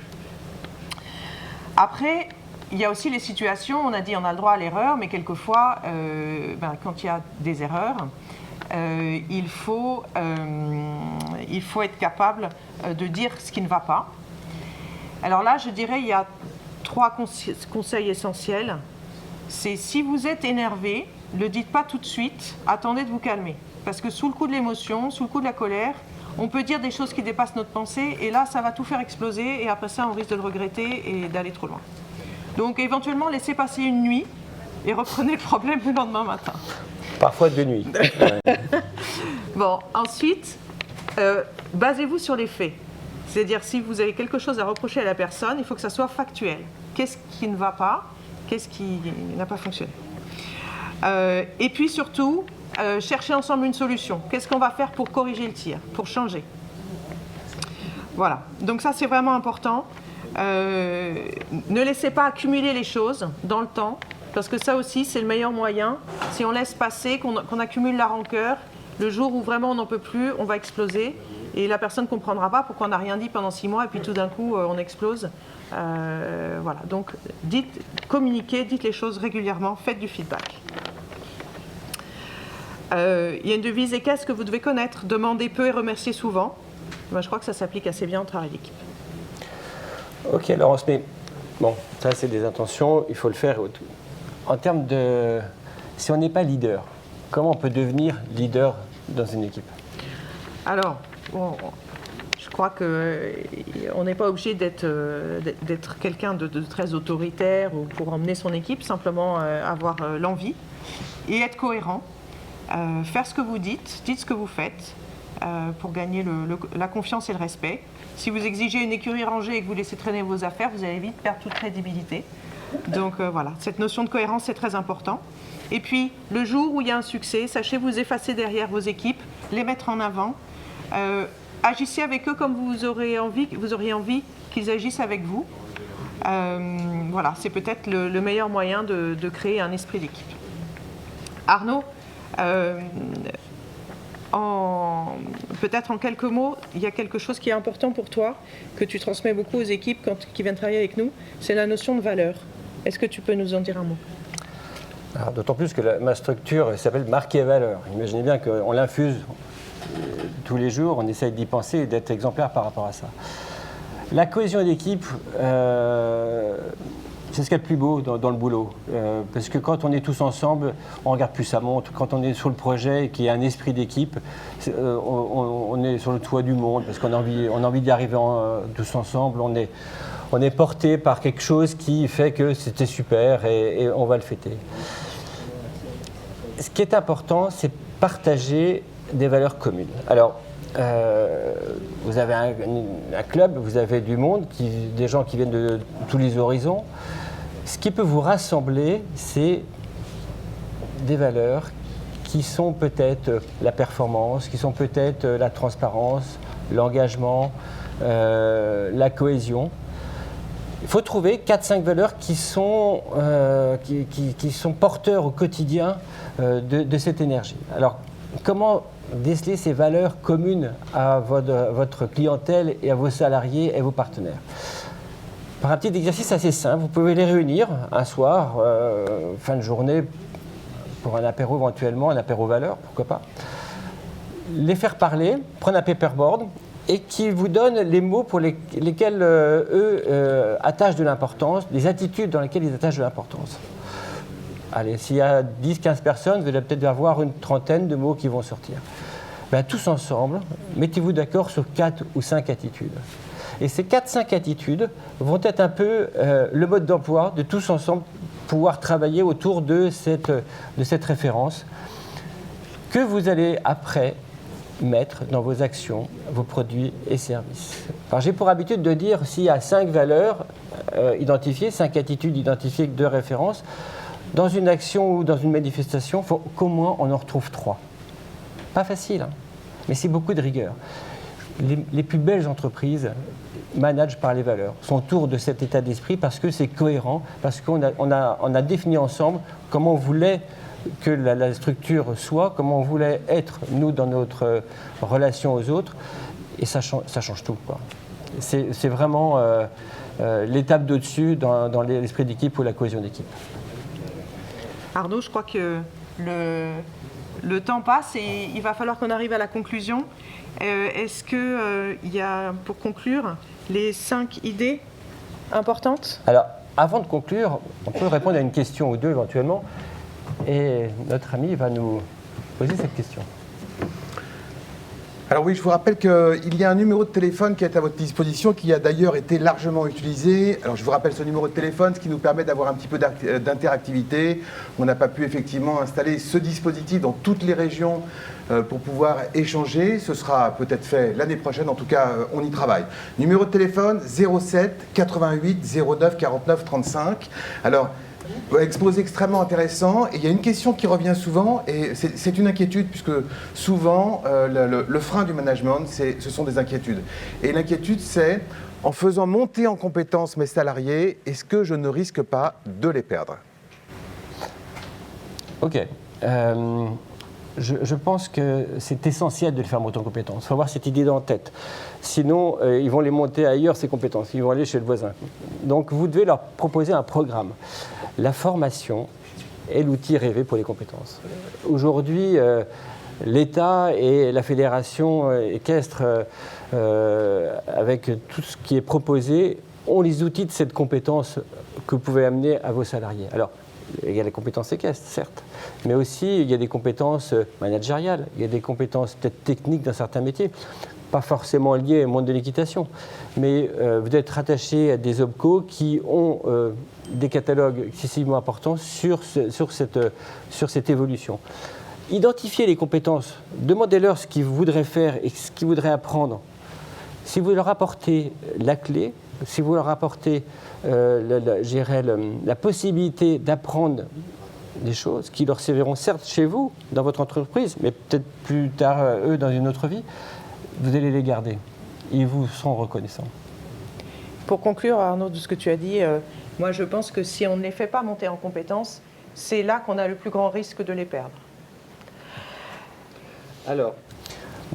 Après, il y a aussi les situations, on a dit on a le droit à l'erreur, mais quelquefois, quand il y a des erreurs, il faut être capable de dire ce qui ne va pas. Alors là, je dirais, il y a 3 conseils essentiels. C'est si vous êtes énervé, ne le dites pas tout de suite, attendez de vous calmer. Parce que sous le coup de l'émotion, sous le coup de la colère, on peut dire des choses qui dépassent notre pensée et là, ça va tout faire exploser et après ça, on risque de le regretter et d'aller trop loin. Donc éventuellement, laissez passer une nuit et reprenez le problème le lendemain matin. Parfois 2 nuits. Bon, ensuite, basez-vous sur les faits. C'est-à-dire, si vous avez quelque chose à reprocher à la personne, il faut que ça soit factuel. Qu'est-ce qui ne va pas? Qu'est-ce qui n'a pas fonctionné? Et puis surtout, cherchez ensemble une solution. Qu'est-ce qu'on va faire pour corriger le tir, pour changer? Voilà. Donc ça, c'est vraiment important. Ne laissez pas accumuler les choses dans le temps, parce que ça aussi, c'est le meilleur moyen. Si on laisse passer, qu'on accumule la rancœur, le jour où vraiment on n'en peut plus, on va exploser. Et la personne ne comprendra pas pourquoi on n'a rien dit pendant 6 mois et puis tout d'un coup on explose. Voilà, donc communiquez, dites les choses régulièrement, faites du feedback. Il y a une devise équestre que vous devez connaître, demandez peu et remerciez souvent. Je crois que ça s'applique assez bien au travail d'équipe. Ok, Laurence, mais bon, ça c'est des intentions, il faut le faire. En termes de... Si on n'est pas leader, comment on peut devenir leader dans une équipe? Alors, bon, je crois qu'on n'est pas obligé d'être quelqu'un de très autoritaire ou pour emmener son équipe, simplement avoir l'envie et être cohérent, faire ce que vous dites ce que vous faites pour gagner la confiance et le respect. Si vous exigez une écurie rangée et que vous laissez traîner vos affaires, vous allez vite perdre toute crédibilité. Donc voilà, cette notion de cohérence, c'est très important. Et puis, le jour où il y a un succès, sachez vous effacer derrière vos équipes, les mettre en avant. Agissez avec eux comme vous auriez envie qu'ils agissent avec vous. Voilà, c'est peut-être le meilleur moyen de créer un esprit d'équipe. Arnaud, peut-être en quelques mots, il y a quelque chose qui est important pour toi, que tu transmets beaucoup aux équipes qui viennent travailler avec nous, c'est la notion de valeur. Est-ce que tu peux nous en dire un mot? D'autant plus que ma structure s'appelle Marquer Valeur. Imaginez bien qu'on l'infuse tous les jours, on essaye d'y penser et d'être exemplaire par rapport à ça. La cohésion d'équipe, c'est ce qu'il y a de plus beau dans le boulot. Parce que quand on est tous ensemble, on regarde plus sa montre. Quand on est sur le projet et qu'il y a un esprit d'équipe, on est sur le toit du monde parce qu'on a envie d'y arriver tous ensemble. On est porté par quelque chose qui fait que c'était super et on va le fêter. Ce qui est important, c'est partager des valeurs communes. Alors, vous avez un club, vous avez du monde, des gens qui viennent de tous les horizons. Ce qui peut vous rassembler, c'est des valeurs qui sont peut-être la performance, qui sont peut-être la transparence, l'engagement, la cohésion. Il faut trouver 4-5 valeurs qui sont porteurs au quotidien de cette énergie. Alors, comment déceler ces valeurs communes à votre clientèle et à vos salariés et vos partenaires? Par un petit exercice assez simple, vous pouvez les réunir un soir, fin de journée, pour un apéro éventuellement, un apéro valeurs, pourquoi pas. Les faire parler, prendre un paperboard et qui vous donnent les mots pour lesquels eux attachent de l'importance, les attitudes dans lesquelles ils attachent de l'importance. Allez, s'il y a 10-15 personnes, vous allez peut-être avoir une trentaine de mots qui vont sortir. Ben, tous ensemble, mettez-vous d'accord sur 4 ou 5 attitudes. Et ces 4-5 attitudes vont être un peu le mode d'emploi de tous ensemble pouvoir travailler autour de cette référence que vous allez après mettre dans vos actions, vos produits et services. Alors, j'ai pour habitude de dire s'il y a 5 valeurs identifiées, 5 attitudes identifiées de référence, dans une action ou dans une manifestation, il faut qu'au moins on en retrouve 3. Pas facile, hein, mais c'est beaucoup de rigueur. les plus belles entreprises managent par les valeurs, sont autour de cet état d'esprit parce que c'est cohérent, parce qu'on a défini ensemble comment on voulait que la structure soit, comment on voulait être, nous, dans notre relation aux autres, et ça change tout, quoi. C'est vraiment l'étape d'au-dessus dans l'esprit d'équipe ou la cohésion d'équipe. Arnaud, je crois que le temps passe et il va falloir qu'on arrive à la conclusion. Est-ce qu'il y a, pour conclure, les 5 idées importantes? Alors, avant de conclure, on peut répondre à une question ou deux éventuellement, et notre ami va nous poser cette question. Alors oui, je vous rappelle qu'il y a un numéro de téléphone qui est à votre disposition, qui a d'ailleurs été largement utilisé. Alors je vous rappelle ce numéro de téléphone, ce qui nous permet d'avoir un petit peu d'interactivité. On n'a pas pu effectivement installer ce dispositif dans toutes les régions pour pouvoir échanger. Ce sera peut-être fait l'année prochaine, en tout cas on y travaille. Numéro de téléphone 07 88 09 49 35. Alors, exposé extrêmement intéressant, et il y a une question qui revient souvent, et c'est une inquiétude, puisque souvent le frein du management, ce sont des inquiétudes. Et l'inquiétude, c'est, en faisant monter en compétence mes salariés, est-ce que je ne risque pas de les perdre? Ok. Je pense que c'est essentiel de les faire monter en compétences. Il faut avoir cette idée dans la tête. Sinon, ils vont les monter ailleurs, ces compétences. Ils vont aller chez le voisin. Donc, vous devez leur proposer un programme. La formation est l'outil rêvé pour les compétences. Aujourd'hui, l'État et la fédération équestre, avec tout ce qui est proposé, ont les outils de cette compétence que vous pouvez amener à vos salariés. Alors, il y a les compétences équestres, certes, mais aussi il y a des compétences managériales, il y a des compétences peut-être techniques dans certains métiers, pas forcément liées au monde de l'équitation, mais vous êtes rattaché à des OPCO qui ont des catalogues excessivement importants sur cette évolution. Identifiez les compétences, demandez-leur ce qu'ils voudraient faire et ce qu'ils voudraient apprendre. Si vous leur apportez la clé, si vous leur apportez la possibilité d'apprendre des choses qui leur serviront certes chez vous, dans votre entreprise, mais peut-être plus tard, eux, dans une autre vie, vous allez les garder. Ils vous seront reconnaissants. Pour conclure, Arnaud, de ce que tu as dit, moi je pense que si on ne les fait pas monter en compétences, c'est là qu'on a le plus grand risque de les perdre. Alors,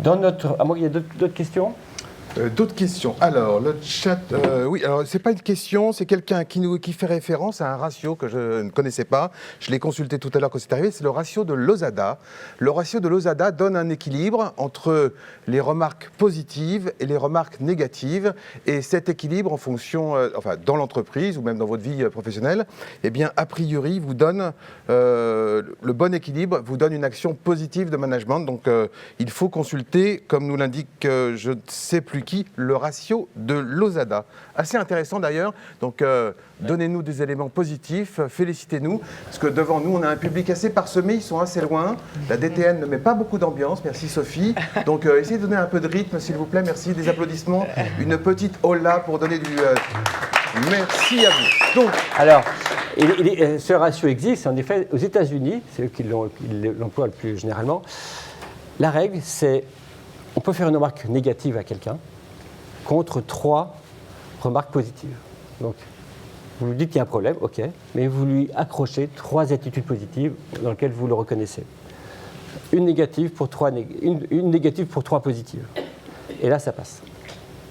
à moins qu'il y ait d'autres questions? D'autres questions. Alors, le chat, oui, alors c'est pas une question, c'est quelqu'un qui fait référence à un ratio que je ne connaissais pas. Je l'ai consulté tout à l'heure quand c'est arrivé, c'est le ratio de Losada. Le ratio de Losada donne un équilibre entre les remarques positives et les remarques négatives. Et cet équilibre, en fonction, enfin, dans l'entreprise ou même dans votre vie professionnelle, eh bien, a priori, vous donne le bon équilibre, vous donne une action positive de management. Donc, il faut consulter, comme nous l'indique, je ne sais plus qui, le ratio de Losada. Assez intéressant d'ailleurs, donc donnez-nous des éléments positifs, félicitez-nous, parce que devant nous on a un public assez parsemé, ils sont assez loin, la DTN ne met pas beaucoup d'ambiance, merci Sophie, donc essayez de donner un peu de rythme s'il vous plaît, merci, des applaudissements, une petite hola pour donner du... Merci à vous. Donc, alors, ce ratio existe, en effet, aux États-Unis, c'est eux qui l'emploient le plus généralement, la règle c'est, on peut faire une remarque négative à quelqu'un, contre 3 remarques positives. Donc, vous lui dites qu'il y a un problème, ok, mais vous lui accrochez 3 attitudes positives dans lesquelles vous le reconnaissez. Une négative pour 3 positives. Et là, ça passe.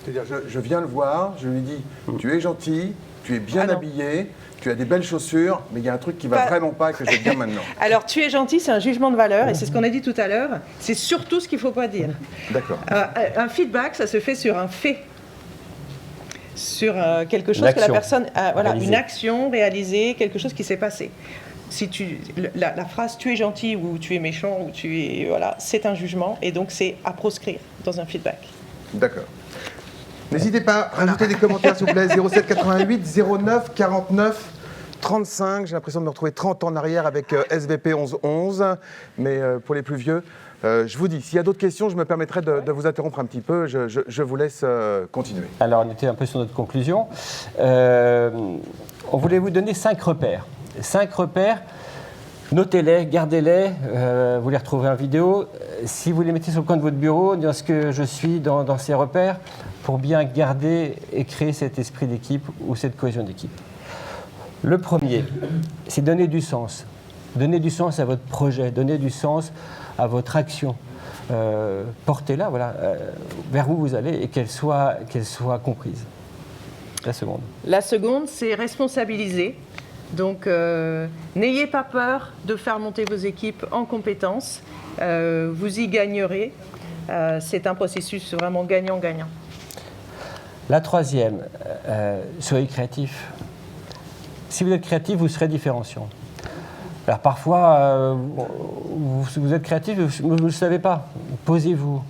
C'est-à-dire, je viens le voir, je lui dis, tu es gentil, tu es bien habillé, tu as des belles chaussures, mais il y a un truc qui ne va vraiment pas et que j'ai bien maintenant. Alors, tu es gentil, c'est un jugement de valeur, et c'est ce qu'on a dit tout à l'heure. C'est surtout ce qu'il ne faut pas dire. D'accord. Un feedback, ça se fait sur un fait. Sur quelque chose que la personne a, voilà, une action réalisée, quelque chose qui s'est passé. Si la phrase « tu es gentil » ou « tu es méchant » ou « tu es… » voilà, c'est un jugement, et donc c'est à proscrire dans un feedback. D'accord. N'hésitez pas, rajoutez des commentaires s'il vous plaît, 07 88 09 49 35. J'ai l'impression de me retrouver 30 ans en arrière avec SVP 1111, mais pour les plus vieux, je vous dis, s'il y a d'autres questions, je me permettrai de vous interrompre un petit peu, je vous laisse continuer. Alors, on était un peu sur notre conclusion. On voulait vous donner 5 repères. 5 repères, Notez-les, gardez-les, vous les retrouvez en vidéo. Si vous les mettez sur le coin de votre bureau, dans ce que je suis, dans ces repères, pour bien garder et créer cet esprit d'équipe ou cette cohésion d'équipe. Le premier, c'est donner du sens. Donner du sens à votre projet, donner du sens à votre action. Portez-la, voilà, vers où vous allez et qu'elle soit comprise. La seconde. La seconde, c'est responsabiliser. Donc, n'ayez pas peur de faire monter vos équipes en compétences. Vous y gagnerez. C'est un processus vraiment gagnant-gagnant. La troisième, soyez créatif. Si vous êtes créatif, vous serez différenciant. Alors parfois, vous êtes créatif, vous ne le savez pas. Posez-vous,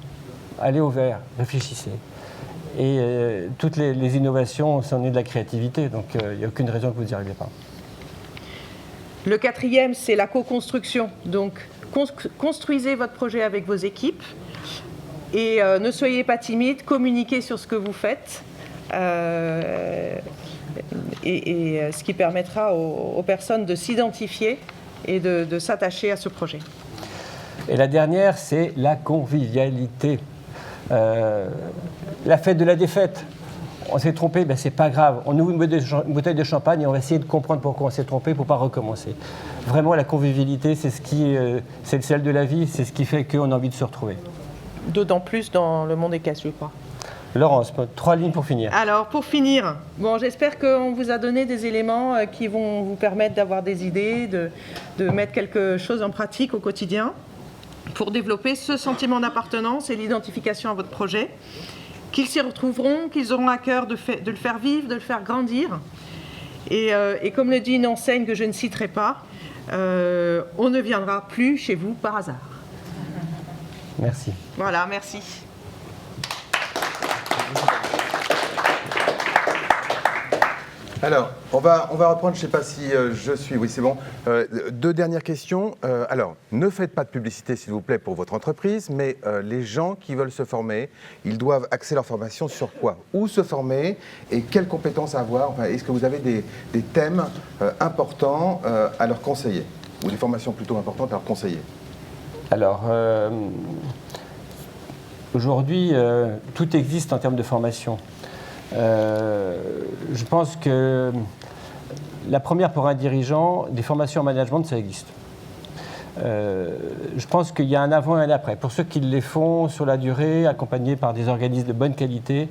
allez au vert, réfléchissez. Et toutes les innovations, c'en est de la créativité, donc il n'y a aucune raison que vous n'y arriviez pas. Le quatrième, c'est la co-construction. Donc, construisez votre projet avec vos équipes et ne soyez pas timide, communiquez sur ce que vous faites. Et ce qui permettra aux personnes de s'identifier et de s'attacher à ce projet. Et la dernière, c'est la convivialité. La fête de la défaite. On s'est trompé, ben c'est pas grave. On ouvre une bouteille de champagne et on va essayer de comprendre pourquoi on s'est trompé pour ne pas recommencer. Vraiment, la convivialité, c'est c'est le sel de la vie, c'est ce qui fait qu'on a envie de se retrouver. D'autant plus dans le monde équestre, je crois. Laurence, 3 lignes pour finir. Alors, pour finir, bon, j'espère qu'on vous a donné des éléments qui vont vous permettre d'avoir des idées, de mettre quelque chose en pratique au quotidien pour développer ce sentiment d'appartenance et l'identification à votre projet, qu'ils s'y retrouveront, qu'ils auront à cœur de le faire vivre, de le faire grandir. Et comme le dit une enseigne que je ne citerai pas, on ne viendra plus chez vous par hasard. Merci. Voilà, merci. Alors, on va reprendre, je ne sais pas si je suis, oui c'est bon. 2 dernières questions. Alors, ne faites pas de publicité s'il vous plaît pour votre entreprise, mais les gens qui veulent se former, ils doivent axer leur formation sur quoi? Où se former et quelles compétences avoir? Enfin, est-ce que vous avez des thèmes importants à leur conseiller? Ou des formations plutôt importantes à leur conseiller? Alors, aujourd'hui, tout existe en termes de formation. Je pense que la première pour un dirigeant, des formations en management, ça existe. Je pense qu'il y a un avant et un après. Pour ceux qui les font sur la durée, accompagnés par des organismes de bonne qualité,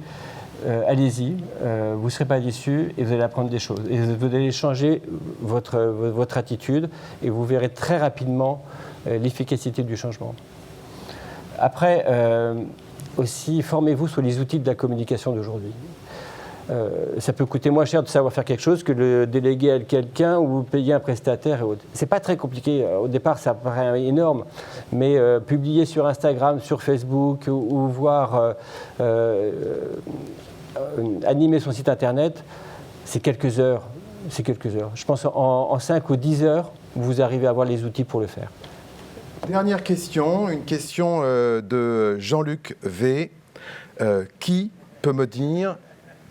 allez-y, vous ne serez pas déçus et vous allez apprendre des choses. Et vous allez changer votre attitude et vous verrez très rapidement l'efficacité du changement. Après, aussi, formez-vous sur les outils de la communication d'aujourd'hui. Ça peut coûter moins cher de savoir faire quelque chose que le déléguer à quelqu'un ou payer un prestataire et autres. C'est pas très compliqué. Au départ, ça paraît énorme, mais publier sur Instagram, sur Facebook ou voir animer son site internet, c'est quelques heures. C'est quelques heures. Je pense en 5 ou 10 heures, vous arrivez à avoir les outils pour le faire. Dernière question, une question de Jean-Luc V. Qui peut me dire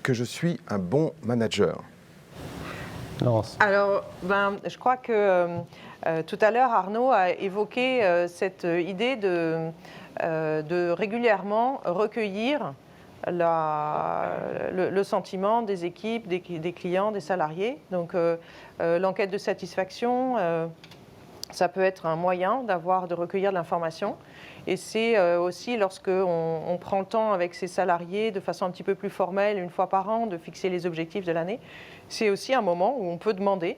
que je suis un bon manager? Laurence. Alors, je crois que tout à l'heure, Arnaud a évoqué cette idée de régulièrement recueillir le sentiment des équipes, des clients, des salariés. Donc, l'enquête de satisfaction, ça peut être un moyen de recueillir de l'information. Et c'est aussi lorsque on prend le temps avec ses salariés de façon un petit peu plus formelle, une fois par an, de fixer les objectifs de l'année. C'est aussi un moment où on peut demander,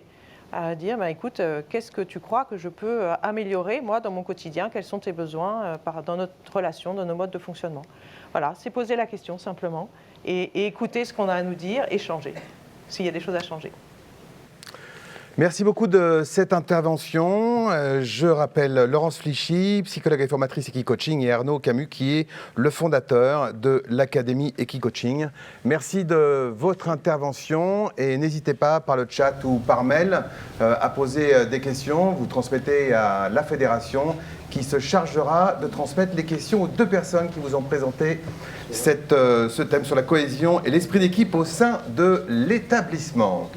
à dire, écoute, qu'est-ce que tu crois que je peux améliorer, moi, dans mon quotidien? Quels sont tes besoins dans notre relation, dans nos modes de fonctionnement? Voilà, c'est poser la question simplement et écouter ce qu'on a à nous dire et changer, s'il y a des choses à changer. Merci beaucoup de cette intervention. Je rappelle Laurence Flichy, psychologue et formatrice Equicoaching, et Arnaud Camus, qui est le fondateur de l'Académie Equicoaching. Merci de votre intervention et n'hésitez pas par le chat ou par mail à poser des questions. Vous transmettez à la fédération qui se chargera de transmettre les questions aux 2 personnes qui vous ont présenté ce thème sur la cohésion et l'esprit d'équipe au sein de l'établissement.